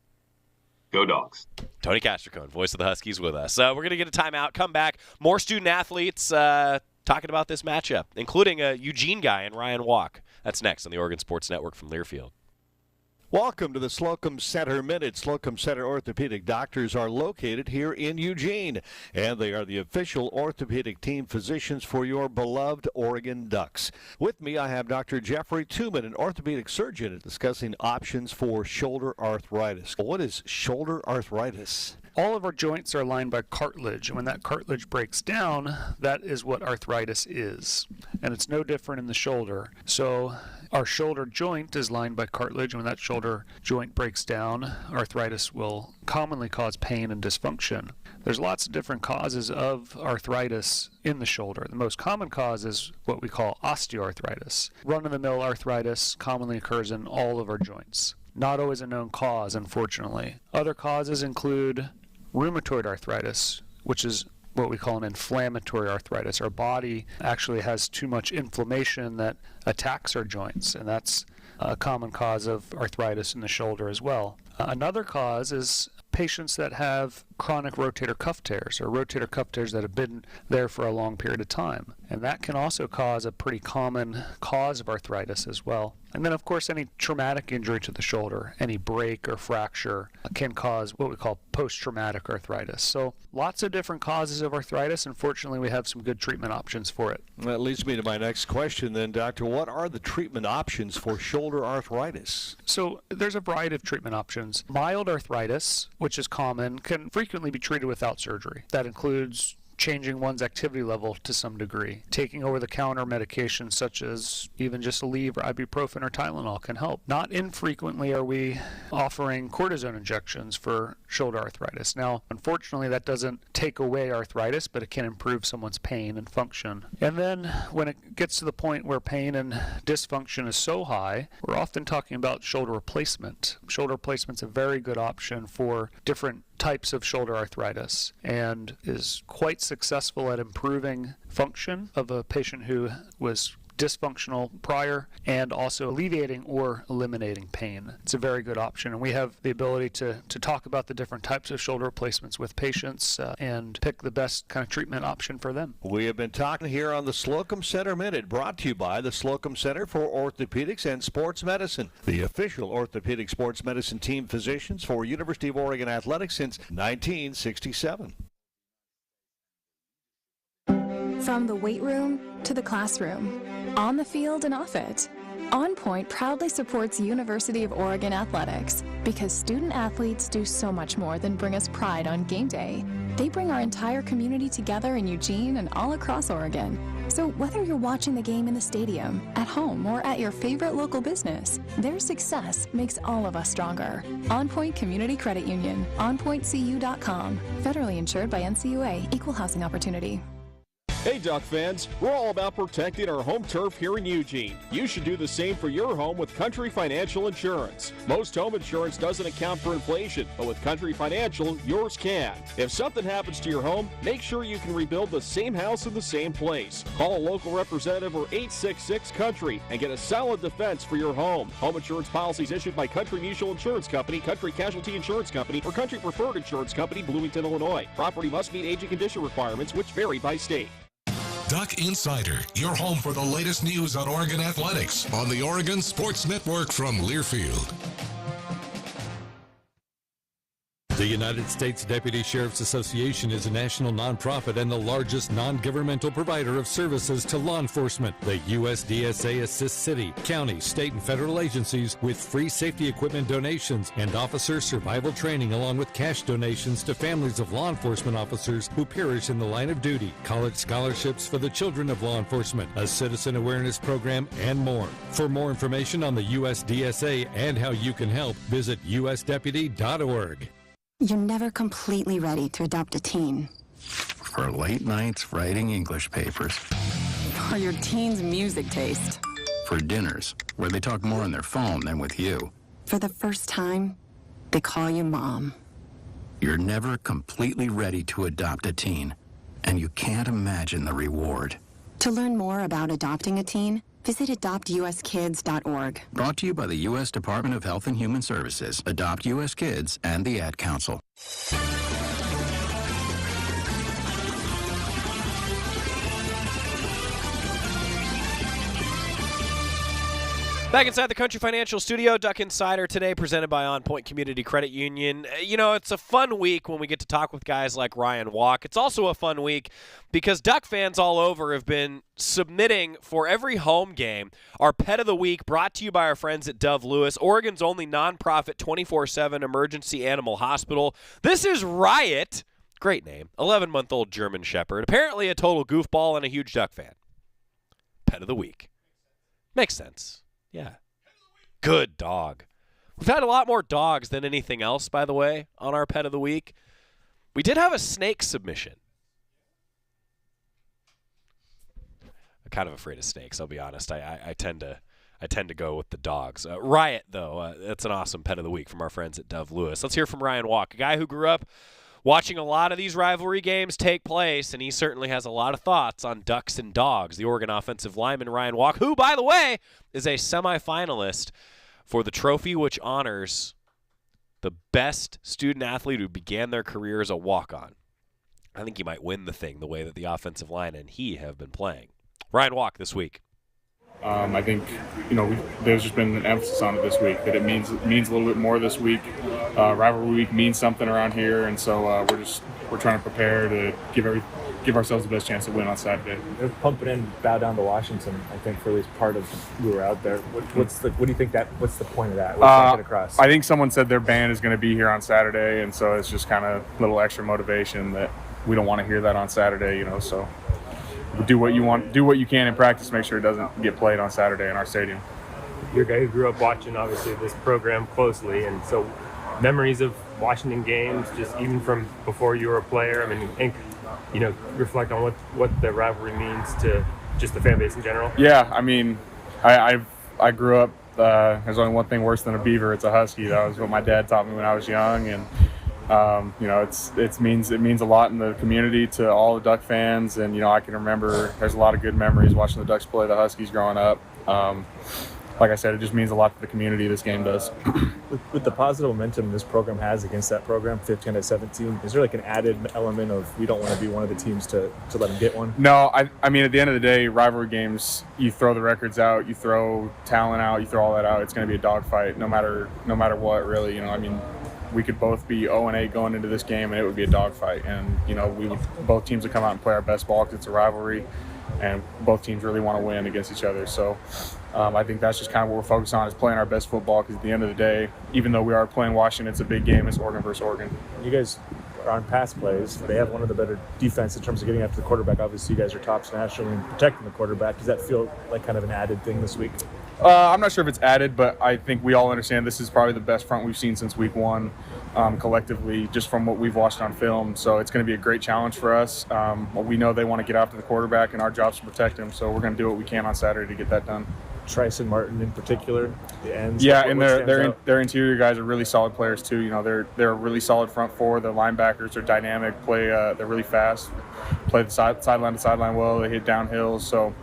Go Dogs. Tony Castricone, voice of the Huskies with us. We're going to get a timeout, come back. More student athletes talking about this matchup, including a Eugene guy and Ryan Walk. That's next on the Oregon Sports Network from Learfield. Welcome to the Slocum Center Minute. Slocum Center Orthopedic Doctors are located here in Eugene, and they are the official orthopedic team physicians for your beloved Oregon Ducks. With me, I have Dr. Jeffrey Tooman, an orthopedic surgeon, discussing options for shoulder arthritis. What is shoulder arthritis? All of our joints are lined by cartilage, and when that cartilage breaks down, that is what arthritis is. And it's no different in the shoulder. So our shoulder joint is lined by cartilage, and when that shoulder joint breaks down, arthritis will commonly cause pain and dysfunction. There's lots of different causes of arthritis in the shoulder. The most common cause is what we call osteoarthritis. Run-of-the-mill arthritis commonly occurs in all of our joints. Not always a known cause, unfortunately. Other causes include rheumatoid arthritis, which is what we call an inflammatory arthritis. Our body actually has too much inflammation that attacks our joints, and that's a common cause of arthritis in the shoulder as well. Another cause is patients that have chronic rotator cuff tears, or rotator cuff tears that have been there for a long period of time. And that can also cause a pretty common cause of arthritis as well. And then, of course, any traumatic injury to the shoulder, any break or fracture can cause what we call post-traumatic arthritis. So lots of different causes of arthritis. Unfortunately, we have some good treatment options for it. That leads me to my next question then, Doctor. What are the treatment options for shoulder arthritis? So there's a variety of treatment options. Mild arthritis, which is common, can frequently be treated without surgery. That includes changing one's activity level to some degree. Taking over-the-counter medications such as even just Aleve or ibuprofen or Tylenol can help. Not infrequently are we offering cortisone injections for shoulder arthritis. Now, unfortunately, that doesn't take away arthritis, but it can improve someone's pain and function. And then when it gets to the point where pain and dysfunction is so high, we're often talking about shoulder replacement. Shoulder replacement's a very good option for different types of shoulder arthritis and is quite successful at improving function of a patient who was dysfunctional prior and also alleviating or eliminating pain. It's a very good option, and we have the ability to talk about the different types of shoulder replacements with patients and pick the best kind of treatment option for them. We have been talking here on the Slocum Center Minute, brought to you by the Slocum Center for Orthopedics and Sports Medicine, the official orthopedic sports medicine team physicians for University of Oregon Athletics since 1967. From the weight room to the classroom, on the field and off it, On Point proudly supports University of Oregon Athletics because student athletes do so much more than bring us pride on game day. They bring our entire community together in Eugene and all across Oregon. So whether you're watching the game in the stadium, at home, or at your favorite local business, their success makes all of us stronger. On Point Community Credit Union, onpointcu.com. Federally insured by NCUA, Equal Housing Opportunity. Hey Duck fans, we're all about protecting our home turf here in Eugene. You should do the same for your home with Country Financial Insurance. Most home insurance doesn't account for inflation, but with Country Financial, yours can. If something happens to your home, make sure you can rebuild the same house in the same place. Call a local representative or 866-COUNTRY and get a solid defense for your home. Home insurance policies issued by Country Mutual Insurance Company, Country Casualty Insurance Company, or Country Preferred Insurance Company, Bloomington, Illinois. Property must meet age and condition requirements, which vary by state. Duck Insider, your home for the latest news on Oregon athletics on the Oregon Sports Network from Learfield. The United States Deputy Sheriff's Association is a national nonprofit and the largest non-governmental provider of services to law enforcement. The USDSA assists city, county, state, and federal agencies with free safety equipment donations and officer survival training, along with cash donations to families of law enforcement officers who perish in the line of duty, college scholarships for the children of law enforcement, a citizen awareness program, and more. For more information on the USDSA and how you can help, visit usdeputy.org. You're never completely ready to adopt a teen. For late nights writing English papers. For your teen's music taste. For dinners where they talk more on their phone than with you. For the first time, they call you mom. You're never completely ready to adopt a teen, and you can't imagine the reward. To learn more about adopting a teen, visit adoptuskids.org. Brought to you by the U.S. Department of Health and Human Services, Adopt U.S. Kids, and the Ad Council. Back inside the Country Financial Studio, Duck Insider today, presented by On Point Community Credit Union. You know, it's a fun week when we get to talk with guys like Ryan Walk. It's also a fun week because Duck fans all over have been submitting for every home game our Pet of the Week, brought to you by our friends at Dove Lewis, Oregon's only nonprofit 24/7 emergency animal hospital. This is Riot, great name, 11-month-old German Shepherd, apparently a total goofball and a huge Duck fan. Pet of the Week. Makes sense. Yeah. Good dog. We've had a lot more dogs than anything else, by the way, on our Pet of the Week. We did have a snake submission. I'm kind of afraid of snakes, I'll be honest. I tend to go with the dogs. Riot, though, that's an awesome Pet of the Week from our friends at Dove Lewis. Let's hear from Ryan Walk, a guy who grew up watching a lot of these rivalry games take place, and he certainly has a lot of thoughts on ducks and dogs. The Oregon offensive lineman Ryan Walk, who, by the way, is a semifinalist for the trophy which honors the best student athlete who began their career as a walk-on. I think he might win the thing the way that the offensive line and he have been playing. Ryan Walk this week. I think, there's just been an emphasis on it this week, that it means a little bit more this week. Rivalry week means something around here, and so we're trying to prepare to give ourselves the best chance to win on Saturday. They're pumping in bow down to Washington, I think, for at least part of who were out there. What's the point of that? What's that get across? I think someone said their band is going to be here on Saturday, and so it's just kind of a little extra motivation that we don't want to hear that on Saturday, so do what you can in practice, make sure it doesn't get played on Saturday in our stadium. You're a guy who grew up watching, obviously, this program closely, and so memories of Washington games, just even from before you were a player, reflect on what the rivalry means to just the fan base in general. Yeah, I grew up, there's only one thing worse than a beaver, it's a husky. That was what my dad taught me when I was young, and it means a lot in the community to all the Duck fans, and I can remember there's a lot of good memories watching the Ducks play the Huskies growing up. Like I said, it just means a lot to the community, this game does. With the positive momentum this program has against that program, 15-17, is there like an added element of we don't want to be one of the teams to let them get one? No, I mean, at the end of the day, rivalry games, you throw the records out, you throw talent out, you throw all that out, it's going to be a dogfight no matter what, really. We could both be 0-8 going into this game, and it would be a dogfight. And both teams would come out and play our best ball because it's a rivalry, and both teams really want to win against each other. So I think that's just kind of what we're focused on, is playing our best football, because at the end of the day, even though we are playing Washington, it's a big game. It's Oregon versus Oregon. You guys are on pass plays. They have one of the better defense in terms of getting after the quarterback. Obviously, you guys are tops nationally in protecting the quarterback. Does that feel like kind of an added thing this week? I'm not sure if it's added, but I think we all understand this is probably the best front we've seen since week one, collectively, just from what we've watched on film. So it's going to be a great challenge for us. We know they want to get after the quarterback, and our job's to protect him. So we're going to do what we can on Saturday to get that done. Trice and Martin in particular, the ends. Yeah, and their interior guys are really solid players too. They're a really solid front four. The linebackers are dynamic. They're really fast. Play the sideline to sideline well. They hit downhill. So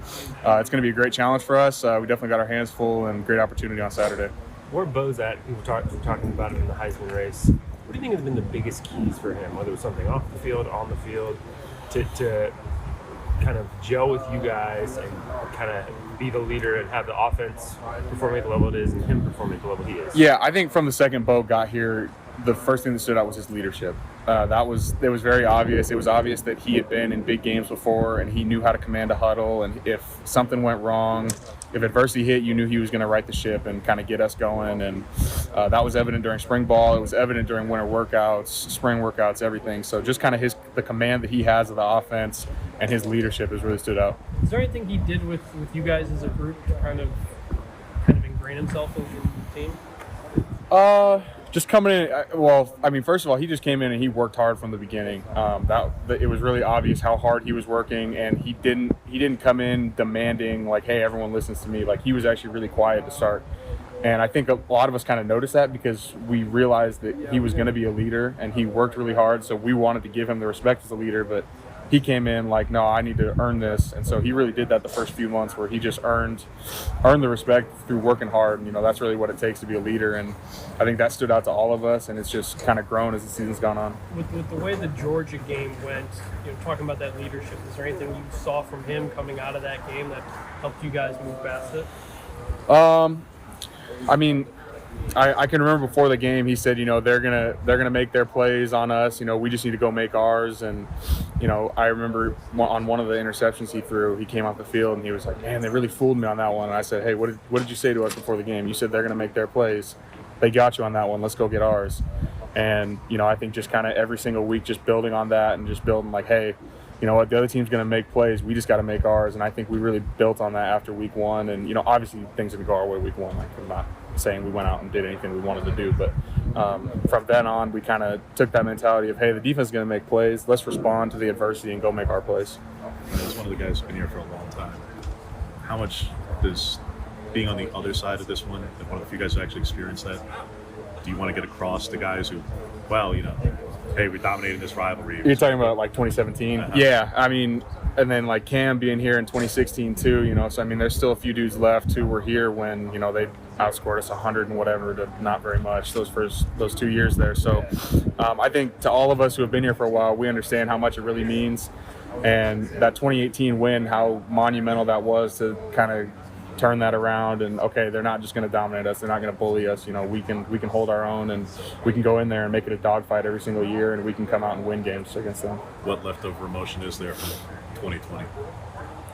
it's going to be a great challenge for us. We definitely got our hands full, and great opportunity on Saturday. Where Bo's at, we were talking about him in the Heisman race. What do you think has been the biggest keys for him, whether it was something off the field, on the field, to kind of gel with you guys and kind of be the leader and have the offense performing at the level it is and him performing at the level he is? Yeah, I think from the second Bo got here, the first thing that stood out was his leadership. It was very obvious. It was obvious that he had been in big games before, and he knew how to command a huddle. And if something went wrong, if adversity hit, you knew he was going to right the ship and kind of get us going. And that was evident during spring ball. It was evident during winter workouts, spring workouts, everything. So just kind of the command that he has of the offense and his leadership has really stood out. Is there anything he did with you guys as a group to kind of ingrain himself in the team? Just coming in, well, I mean, first of all, he just came in and he worked hard from the beginning. It was really obvious how hard he was working, and he didn't come in demanding like, hey, everyone listens to me. Like, he was actually really quiet to start. And I think a lot of us kind of noticed that because we realized that he was going to be a leader, and he worked really hard. So we wanted to give him the respect as a leader, but he came in like, no, I need to earn this. And so he really did that the first few months, where he just earned the respect through working hard. And, that's really what it takes to be a leader. And I think that stood out to all of us, and it's just kind of grown as the season's gone on. With the way the Georgia game went, talking about that leadership, is there anything you saw from him coming out of that game that helped you guys move past it? I mean, I can remember before the game, he said, they're gonna make their plays on us. We just need to go make ours. And I remember on one of the interceptions he threw, he came off the field and he was like, man, they really fooled me on that one. And I said, hey, what did you say to us before the game? You said they're gonna make their plays. They got you on that one. Let's go get ours. And I think just kind of every single week, just building on that and just building like, hey, you know what, the other team's going to make plays. We just got to make ours. And I think we really built on that after week one. And, obviously things didn't go our way week one. Like, I'm not saying we went out and did anything we wanted to do. But from then on, we kind of took that mentality of, hey, the defense is going to make plays. Let's respond to the adversity and go make our plays. As one of the guys who's been here for a long time, how much does being on the other side of this one, and one of the few guys who actually experienced that, do you want to get across to guys who, hey, we dominated this rivalry? You're talking about like 2017? Yeah, I mean, and then like Cam being here in 2016 too, so I mean, there's still a few dudes left who were here when, they outscored us 100 and whatever to not very much those 2 years there. So I think to all of us who have been here for a while, we understand how much it really means. And that 2018 win, how monumental that was to kind of turn that around. And okay, they're not just going to dominate us, they're not going to bully us. We can hold our own, and we can go in there and make it a dogfight every single year, and we can come out and win games against them. What leftover emotion is there from 2020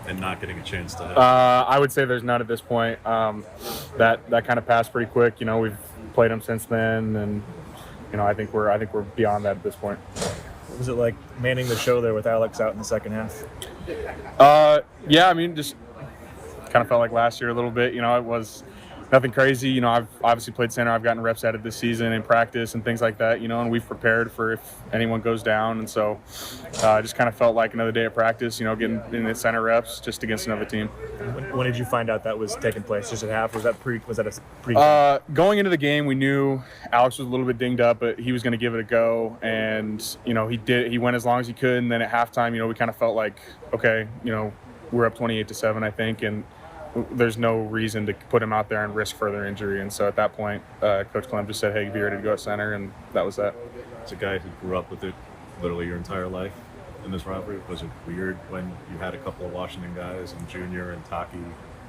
and not getting a chance to I would say there's none at this point. That kind of passed pretty quick. We've played them since then, and I think we're beyond that at this point. What was it like manning the show there with Alex out in the second half? Yeah, I mean, just kind of felt like last year a little bit. It was nothing crazy. I've obviously played center. I've gotten reps at it this season in practice and things like that, and we've prepared for if anyone goes down. And so I just kind of felt like another day of practice, getting in the center reps just against another team. When did you find out that was taking place? Just at half? Was that a pre? Going into the game, we knew Alex was a little bit dinged up, but he was going to give it a go. And, he went as long as he could. And then at halftime, we kind of felt like, okay, we're up 28-7, I think. And there's no reason to put him out there and risk further injury. And so at that point, Coach Clem just said, hey, be ready to go at center, and that was that. As a guy who grew up with it literally your entire life in this rivalry, was it weird when you had a couple of Washington guys and Junior and Taki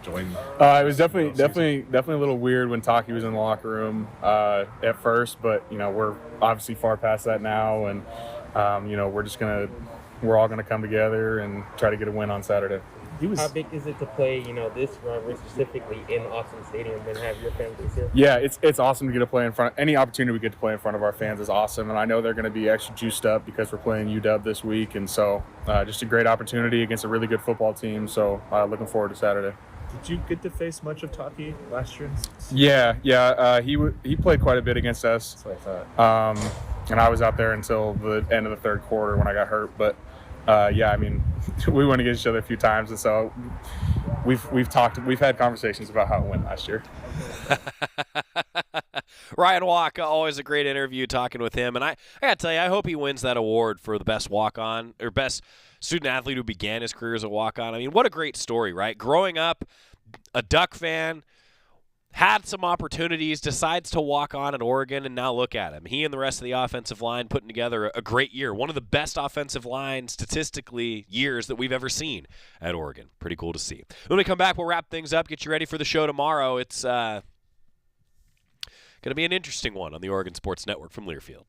join? It was definitely a little weird when Taki was in the locker room at first, but we're obviously far past that now, and we're all gonna come together and try to get a win on Saturday. How big is it to play, this rivalry specifically in Austin Stadium and have your fans here? Yeah, it's awesome to get to play in front. Any opportunity we get to play in front of our fans is awesome, and I know they're going to be extra juiced up because we're playing UW this week, and so just a great opportunity against a really good football team. So looking forward to Saturday. Did you get to face much of Taki last year? Yeah. He played quite a bit against us. That's what I thought. And I was out there until the end of the third quarter when I got hurt, but. I mean, we went against each other a few times, and so we've had conversations about how it went last year. Ryan Walker, always a great interview talking with him, and I gotta tell you, I hope he wins that award for the best walk-on or best student athlete who began his career as a walk-on. I mean, what a great story, right? Growing up, a Duck fan, had some opportunities, decides to walk on at Oregon, and now look at him. He and the rest of the offensive line putting together a great year. One of the best offensive line, statistically, years that we've ever seen at Oregon. Pretty cool to see. When we come back, we'll wrap things up, get you ready for the show tomorrow. It's Going to be an interesting one on the Oregon Sports Network from Learfield.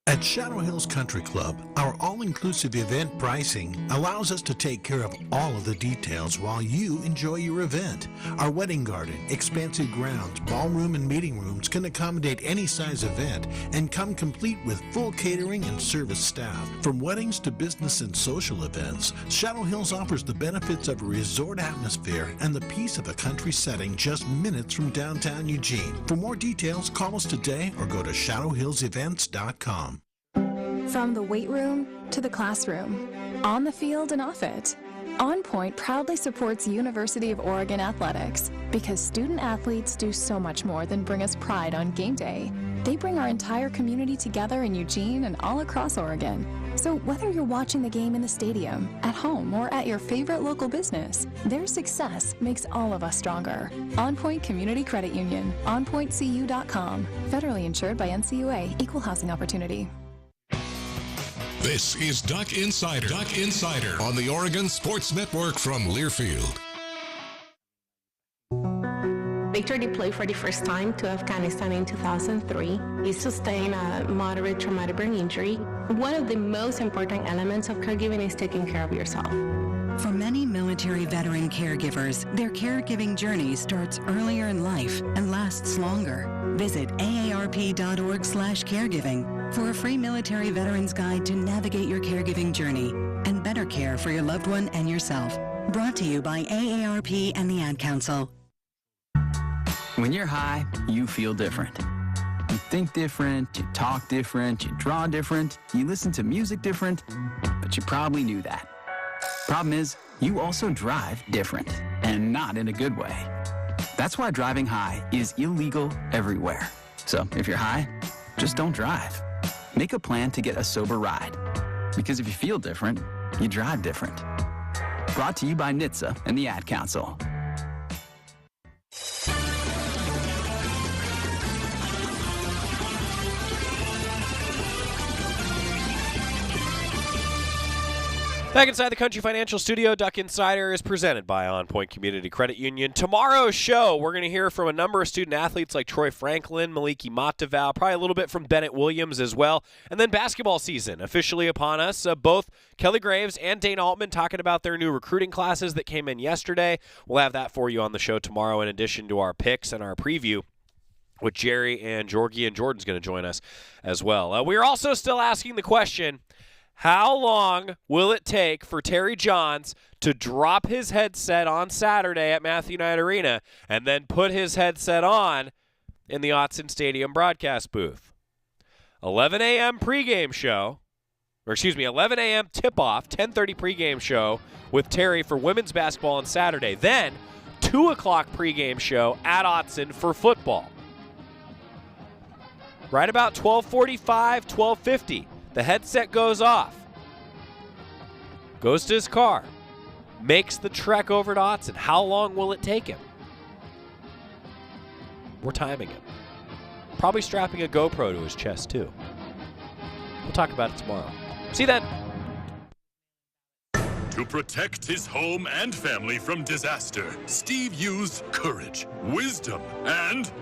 At Shadow Hills Country Club, our all-inclusive event pricing allows us to take care of all of the details while you enjoy your event. Our wedding garden, expansive grounds, ballroom, and meeting rooms can accommodate any size event and come complete with full catering and service staff. From weddings to business and social events, Shadow Hills offers the benefits of a resort atmosphere and the peace of a country setting just minutes from downtown Eugene. For more details, call us today or go to shadowhillsevents.com. From the weight room to the classroom, on the field and off it, On Point proudly supports University of Oregon athletics because student athletes do so much more than bring us pride on game day. They bring our entire community together in Eugene and all across Oregon. So whether you're watching the game in the stadium, at home, or at your favorite local business, their success makes all of us stronger. On Point Community Credit Union, onpointcu.com. Federally insured by NCUA, Equal Housing Opportunity. This is Duck Insider. Duck Insider on the Oregon Sports Network from Learfield. Victor deployed for the first time to Afghanistan in 2003. He sustained a moderate traumatic brain injury. One of the most important elements of caregiving is taking care of yourself. For many military veteran caregivers, their caregiving journey starts earlier in life and lasts longer. Visit aarp.org/caregiving for a free military veterans guide to navigate your caregiving journey and better care for your loved one and yourself. Brought to you by AARP and the Ad Council. When you're high, you feel different. You think different, you talk different, you draw different, you listen to music different, but you probably knew that. Problem is, you also drive different, and not in a good way. That's why driving high is illegal everywhere. So if you're high, just don't drive. Make a plan to get a sober ride. Because if you feel different, you drive different. Brought to you by NHTSA and the Ad Council. Back inside the Country Financial Studio, Duck Insider is presented by On Point Community Credit Union. Tomorrow's show, we're going to hear from a number of student athletes like Troy Franklin, Maliki Mataval, probably a little bit from Bennett Williams as well. And then basketball season officially upon us. Both Kelly Graves and Dane Altman talking about their new recruiting classes that came in yesterday. We'll have that for you on the show tomorrow in addition to our picks and our preview with Jerry and Georgie, and Jordan's going to join us as well. We're also still asking the question, how long will it take for Terry Johns to drop his headset on Saturday at Matthew Knight Arena and then put his headset on in the Autzen Stadium broadcast booth? 11 a.m. pregame show, 11 a.m. tip-off, 10:30 pregame show with Terry for women's basketball on Saturday. Then 2 o'clock pregame show at Autzen for football. Right about 12:45, 12:50. The headset goes off, goes to his car, makes the trek over to Autzen. How long will it take him? We're timing it. Probably strapping a GoPro to his chest, too. We'll talk about it tomorrow. See you then. To protect his home and family from disaster, Steve used courage, wisdom, and